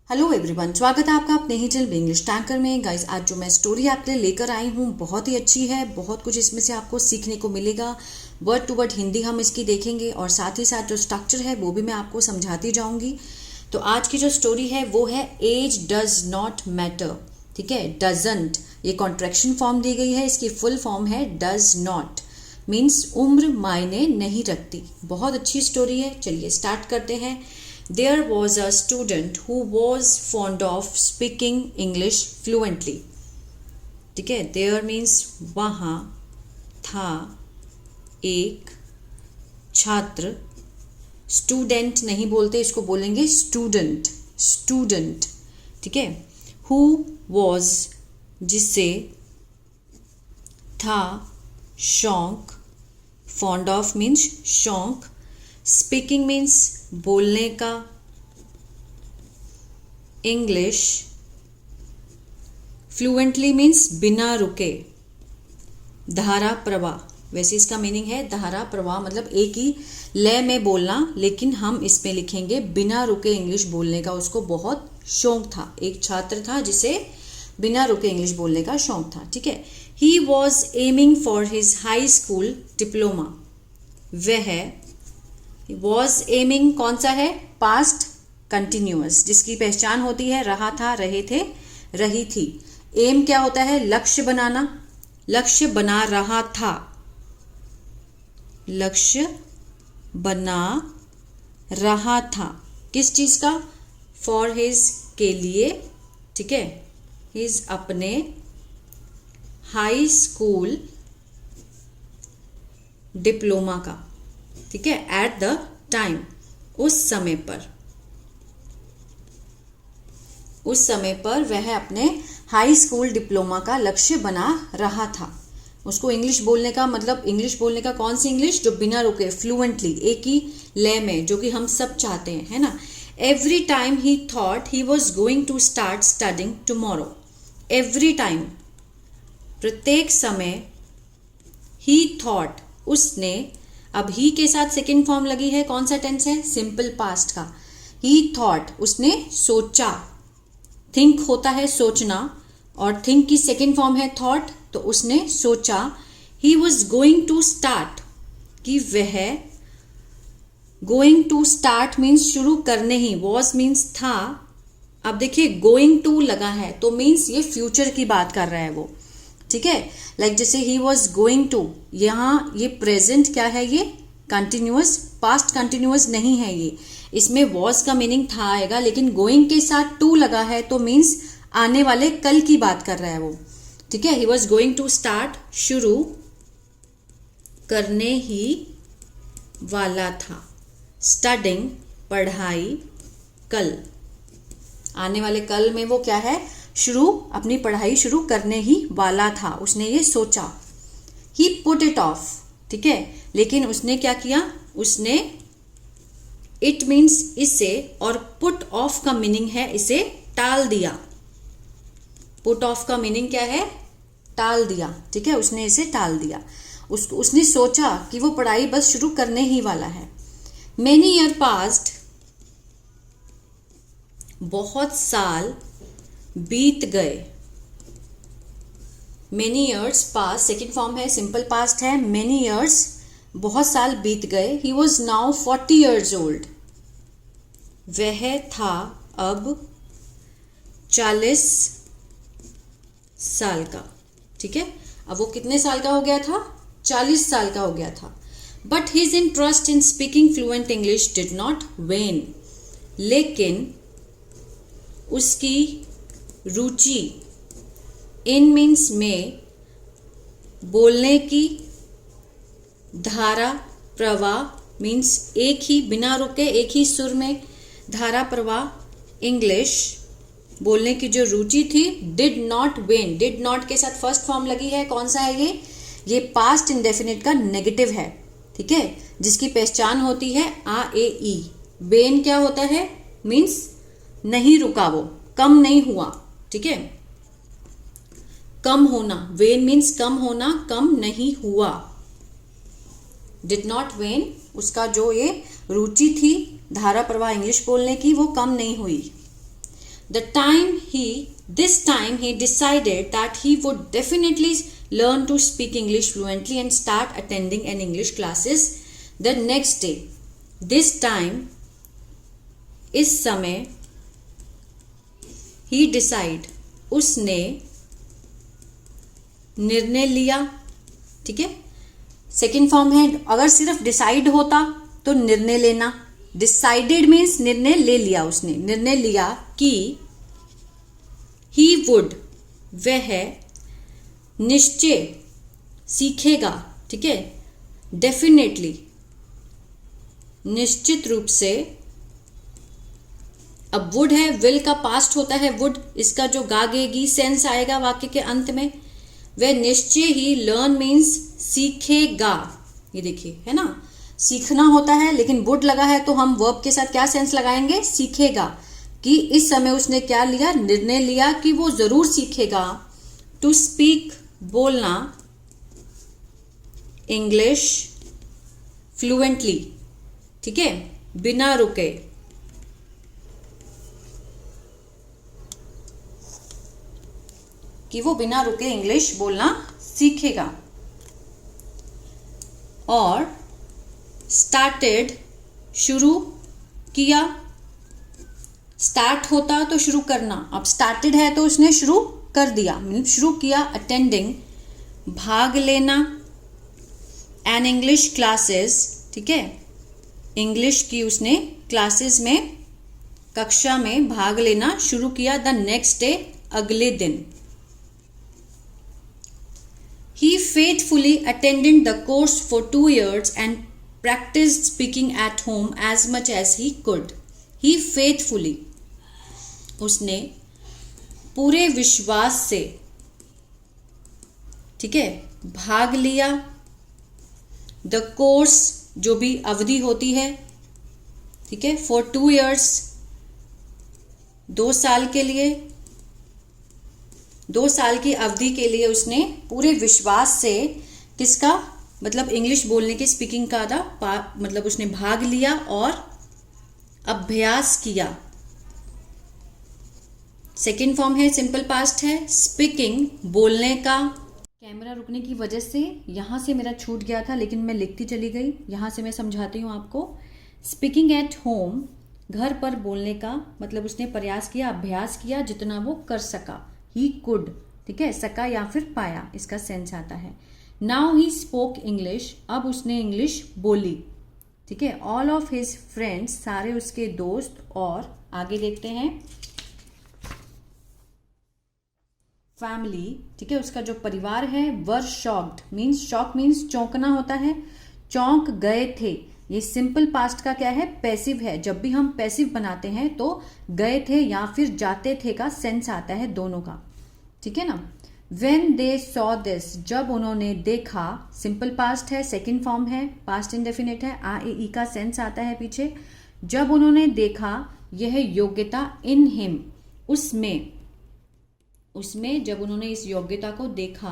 Hello everyone, स्वागत है आपका अपने ही चैनल इंग्लिश टैंकर में। गाइस, आज जो मैं स्टोरी आपके लिए लेकर आई हूँ बहुत ही अच्छी है। बहुत कुछ इसमें से आपको सीखने को मिलेगा। वर्ड टू वर्ड हिंदी हम इसकी देखेंगे और साथ ही साथ जो स्ट्रक्चर है वो भी मैं आपको समझाती जाऊंगी। तो आज की जो स्टोरी है वो है एज डज नॉट मैटर। ठीक है, डजंट ये कॉन्ट्रैक्शन फॉर्म दी गई है, इसकी फुल फॉर्म है डज नॉट, मीन्स उम्र मायने नहीं रखती। बहुत अच्छी स्टोरी है, चलिए स्टार्ट करते हैं। There was a student who was fond of speaking English fluently. ठीक है, there means वहाँ था एक छात्र, स्टूडेंट नहीं बोलते, इसको बोलेंगे स्टूडेंट, स्टूडेंट। ठीक है, who was जिसे था शौक, fond of means शौक, स्पीकिंग मीन्स बोलने का, इंग्लिश फ्लुएंटली मीन्स बिना रुके, धारा प्रवाह, वैसे इसका मीनिंग है धारा प्रवाह मतलब एक ही लय में बोलना, लेकिन हम इसमें लिखेंगे बिना रुके इंग्लिश बोलने का उसको बहुत शौक था। एक छात्र था जिसे बिना रुके इंग्लिश बोलने का शौक था। ठीक है, he was aiming for his high school diploma. वह वॉज एमिंग कौन सा है, पास्ट कंटिन्यूअस, जिसकी पहचान होती है रहा था, रहे थे, रही थी। एम क्या होता है, लक्ष्य बनाना, लक्ष्य बना रहा था, लक्ष्य बना रहा था किस चीज का, फॉर हिज के लिए। ठीक है, हिज अपने हाई स्कूल डिप्लोमा का। ठीक है, एट द टाइम उस समय पर, उस समय पर वह अपने हाई स्कूल डिप्लोमा का लक्ष्य बना रहा था। उसको इंग्लिश बोलने का मतलब, इंग्लिश बोलने का कौन सी इंग्लिश, जो बिना रुके फ्लुएंटली एक ही लय में, जो कि हम सब चाहते हैं, है ना। Every time he thought he was going to start studying tomorrow. Every time प्रत्येक समय, ही थॉट उसने, अब ही के साथ सेकेंड फॉर्म लगी है, कौन सा टेंस है, सिंपल पास्ट का। ही थॉट उसने सोचा, थिंक होता है सोचना और थिंक की सेकेंड फॉर्म है थॉट, तो उसने सोचा। He was going to start, कि वह, गोइंग टू स्टार्ट मीन्स शुरू करने ही, वॉज मीन्स था। अब देखिए गोइंग टू लगा है तो मीन्स ये फ्यूचर की बात कर रहा है वो। ठीक है, लाइक जैसे ही वॉज गोइंग टू, यहाँ ये प्रेजेंट क्या है, ये कंटिन्यूअस, पास्ट कंटिन्यूअस नहीं है ये, इसमें वॉज का मीनिंग था आएगा, लेकिन गोइंग के साथ टू लगा है तो मीन्स आने वाले कल की बात कर रहा है वो। ठीक है, he was going to start, शुरू करने ही वाला था, स्टडिंग पढ़ाई, कल आने वाले कल में वो क्या है, शुरू, अपनी पढ़ाई शुरू करने ही वाला था, उसने ये सोचा। ही पुट इट ऑफ, ठीक है, लेकिन उसने क्या किया, उसने, इट मीन्स इसे, और पुट ऑफ का मीनिंग है इसे टाल दिया। पुट ऑफ का मीनिंग क्या है, टाल दिया। ठीक है, उसने इसे टाल दिया। उसने सोचा कि वो पढ़ाई बस शुरू करने ही वाला है। मेनी ईयर पास्ट, बहुत साल बीत गए। मेनी ईयर्स पास, सेकेंड फॉर्म है, सिंपल पास्ट है, मेनी ईयर्स बहुत साल बीत गए। He was now 40 years old, वह था अब 40 साल का। ठीक है, अब वो कितने साल का हो गया था, 40 साल का हो गया था। But his interest in speaking fluent English did not when, लेकिन उसकी रुचि, इन मीन्स में, बोलने की, धारा प्रवाह मीन्स एक ही बिना रुके एक ही सुर में, धारा प्रवाह, इंग्लिश बोलने की जो रुचि थी, did not when, did not के साथ फर्स्ट फॉर्म लगी है, कौन सा है ये पास्ट इंडेफिनिट का नेगेटिव है। ठीक है, जिसकी पहचान होती है आ ए ई। वेन क्या होता है, मीन्स नहीं रुका, वो कम नहीं हुआ। ठीक है, कम होना, वेन मीन्स कम होना, कम नहीं हुआ। डिड नॉट वेन, उसका जो ये रुचि थी धारा प्रवाह इंग्लिश बोलने की वो कम नहीं हुई। This time he decided that he would definitely learn to speak English fluently and start attending an English classes the next day. This time, इस समय, he decide, उसने निर्णय लिया. ठीक है, सेकेंड फॉर्म है. अगर सिर्फ डिसाइड होता तो निर्णय लेना. डिसाइडेड मीन्स निर्णय ले लिया, उसने निर्णय लिया कि ही वुड, वह निश्चय सीखेगा. ठीक है, डेफिनेटली, निश्चित रूप से. अब वुड है, विल का पास्ट होता है वुड, इसका जो गागेगी सेंस आएगा वाक्य के अंत में. वह निश्चय ही, लर्न मीन्स सीखेगा. ये देखिए, है ना, सीखना होता है लेकिन वुड लगा है तो हम वर्ब के साथ क्या सेंस लगाएंगे, सीखेगा. कि इस समय उसने क्या लिया, निर्णय लिया कि वो जरूर सीखेगा. टू स्पीक, बोलना, इंग्लिश फ्लुएंटली. ठीक है, बिना रुके. कि वो बिना रुके इंग्लिश बोलना सीखेगा. और स्टार्टेड, शुरू किया. स्टार्ट होता तो शुरू करना, अब स्टार्टेड है तो उसने शुरू कर दिया, मीन्स शुरू किया. अटेंडिंग, भाग लेना. An English classes. ठीक है, इंग्लिश की उसने क्लासेस में, कक्षा में भाग लेना शुरू किया. द नेक्स्ट डे, अगले दिन. He faithfully attended the course for 2 years and practiced speaking at home as much as he could. He faithfully, उसने पूरे विश्वास से, ठीक है, भाग लिया. द कोर्स, जो भी अवधि होती है, ठीक है, फॉर 2 years, 2 साल के लिए, 2 साल की अवधि के लिए उसने पूरे विश्वास से, किसका मतलब इंग्लिश बोलने के, स्पीकिंग का मतलब उसने भाग लिया और अभ्यास किया. सेकेंड फॉर्म है, सिंपल पास्ट है, स्पीकिंग, बोलने का. कैमरा रुकने की वजह से यहां से मेरा छूट गया था लेकिन मैं लिखती चली गई. यहां से मैं समझाती हूं आपको. स्पीकिंग एट होम, घर पर बोलने का मतलब उसने प्रयास किया, अभ्यास किया जितना वो कर सका. ही कुड, ठीक है, सका या फिर पाया, इसका सेंस आता है. नाउ ही स्पोक इंग्लिश, अब उसने इंग्लिश बोली. ठीक है. ऑल ऑफ हिज फ्रेंड्स, सारे उसके दोस्त. और आगे देखते हैं, फैमिली, ठीक है, उसका जो परिवार है, were shocked, means shock means चौंकना होता है. चौंक गए थे. ये सिंपल पास्ट का क्या है, पैसिव है. जब भी हम पैसिव बनाते हैं तो गए थे या फिर जाते थे का सेंस आता है, दोनों का. ठीक है ना. वेन दे सॉ दिस, जब उन्होंने देखा, सिंपल पास्ट है, सेकेंड फॉर्म है, पास्ट इंडेफिनिट है, आ ए ई का सेंस आता है पीछे. जब उन्होंने देखा यह योग्यता, इन हिम, उसमें जब उन्होंने इस योग्यता को देखा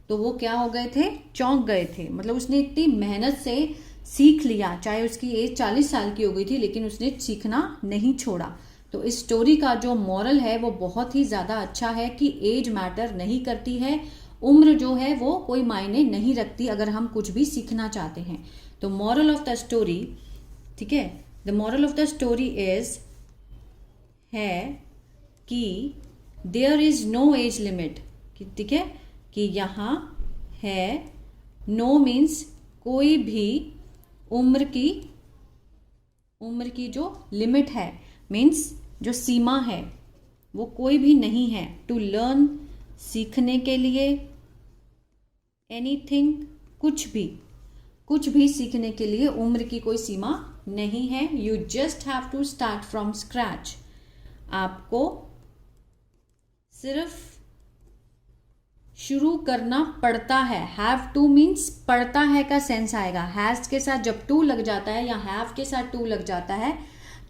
तो वो क्या हो गए थे, चौंक गए थे. मतलब उसने इतनी मेहनत से सीख लिया, चाहे उसकी एज 40 साल की हो गई थी लेकिन उसने सीखना नहीं छोड़ा. तो इस स्टोरी का जो मॉरल है वो बहुत ही ज़्यादा अच्छा है कि एज मैटर नहीं करती है. उम्र जो है वो कोई मायने नहीं रखती अगर हम कुछ भी सीखना चाहते हैं. तो मॉरल ऑफ द स्टोरी, ठीक है, the moral of the story is है कि there is no age limit. ठीक है, कि यहाँ है, नो मीन्स कोई भी उम्र की जो लिमिट है, मीन्स जो सीमा है, वो कोई भी नहीं है. टू लर्न, सीखने के लिए. एनीथिंग, कुछ भी सीखने के लिए उम्र की कोई सीमा नहीं है. You just have to start from scratch. आपको सिर्फ शुरू करना पड़ता है. हैव टू मीन्स पड़ता है का सेंस आएगा. हैज के साथ जब टू लग जाता है या हैव के साथ टू लग जाता है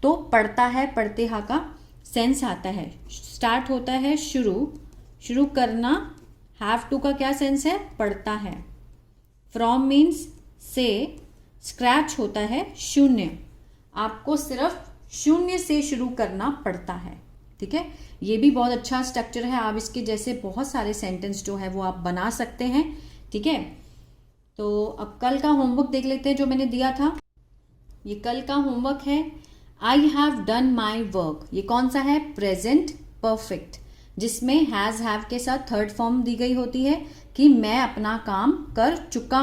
तो पड़ता है, पढ़ते हा का सेंस आता है. स्टार्ट होता है शुरू करना. हैव टू का क्या सेंस है, पड़ता है. फ्रॉम मीन्स से. स्क्रैच होता है शून्य. आपको सिर्फ शून्य से शुरू करना पड़ता है. ठीक है, ये भी बहुत अच्छा स्ट्रक्चर है, आप इसके जैसे बहुत सारे सेंटेंस जो है वो आप बना सकते हैं। ठीक है, तो अब कल का होमवर्क देख लेते हैं जो मैंने दिया था। ये कल का होमवर्क है, I have done my work. ये कौन सा है? प्रेजेंट परफेक्ट, जिसमें हैज हैव के साथ थर्ड फॉर्म दी गई होती है कि मैं अपना काम कर चुका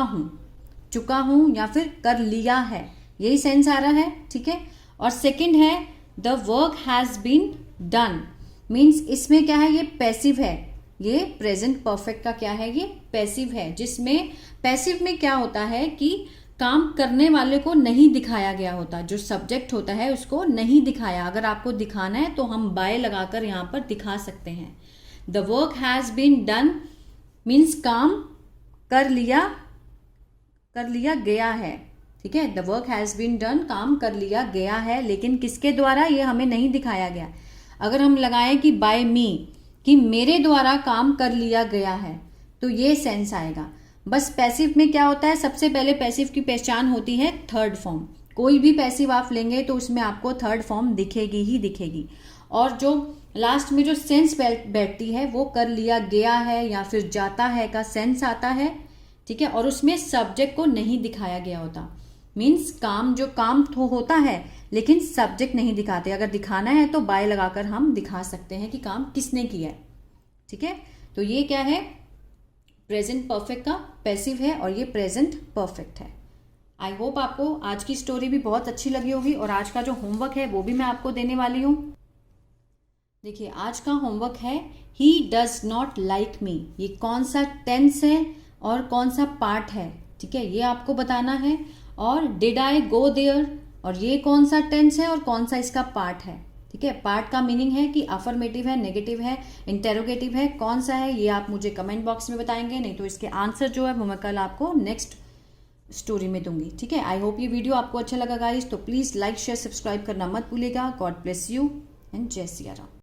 हूं या फिर कर लिया है, यही सेंस आ रहा है। ठीक है, और सेकंड है the work has been done, means इसमें क्या है? ये पैसिव है। ये प्रेजेंट परफेक्ट का क्या है? ये पैसिव है, जिसमें पैसिव में क्या होता है कि काम करने वाले को नहीं दिखाया गया होता, जो सब्जेक्ट होता है उसको नहीं दिखाया। अगर आपको दिखाना है तो हम बाय लगाकर यहाँ पर दिखा सकते हैं। The work has been done means काम कर लिया गया है। ठीक है, the work has been done, काम कर लिया गया है, लेकिन किसके द्वारा ये हमें नहीं दिखाया गया। अगर हम लगाएं कि बाय मी, कि मेरे द्वारा काम कर लिया गया है, तो ये सेंस आएगा। बस पैसिव में क्या होता है? सबसे पहले पैसिव की पहचान होती है थर्ड फॉर्म। कोई भी पैसिव आप लेंगे तो उसमें आपको थर्ड फॉर्म दिखेगी ही दिखेगी, और जो लास्ट में जो सेंस बैठती है वो कर लिया गया है या फिर जाता है का सेंस आता है। ठीक है, और उसमें सब्जेक्ट को नहीं दिखाया गया होता, मीन्स काम जो काम तो होता है लेकिन सब्जेक्ट नहीं दिखाते। अगर दिखाना है तो बाय लगाकर हम दिखा सकते हैं कि काम किसने किया है। ठीक है, तो ये क्या है? प्रेजेंट परफेक्ट का पैसिव है और ये प्रेजेंट परफेक्ट है। आई होप आपको आज की स्टोरी भी बहुत अच्छी लगी होगी, और आज का जो होमवर्क है वो भी मैं आपको देने वाली हूँ। देखिए, आज का होमवर्क है he does not like me. ये कौन सा टेंस है और कौन सा पार्ट है? ठीक है, ये आपको बताना है। और डिड आई गो देयर, और ये कौन सा टेंस है और कौन सा इसका पार्ट है। ठीक है, पार्ट का मीनिंग है कि अफर्मेटिव है, नेगेटिव है, इंटेरोगेटिव है, कौन सा है ये आप मुझे कमेंट बॉक्स में बताएंगे, नहीं तो इसके आंसर जो है वो मैं कल आपको नेक्स्ट स्टोरी में दूंगी। ठीक है, आई होप ये वीडियो आपको अच्छा लगा गाइस, तो प्लीज लाइक शेयर सब्सक्राइब करना मत भूलिएगा। गॉड ब्लेस यू एंड जय सिया राम।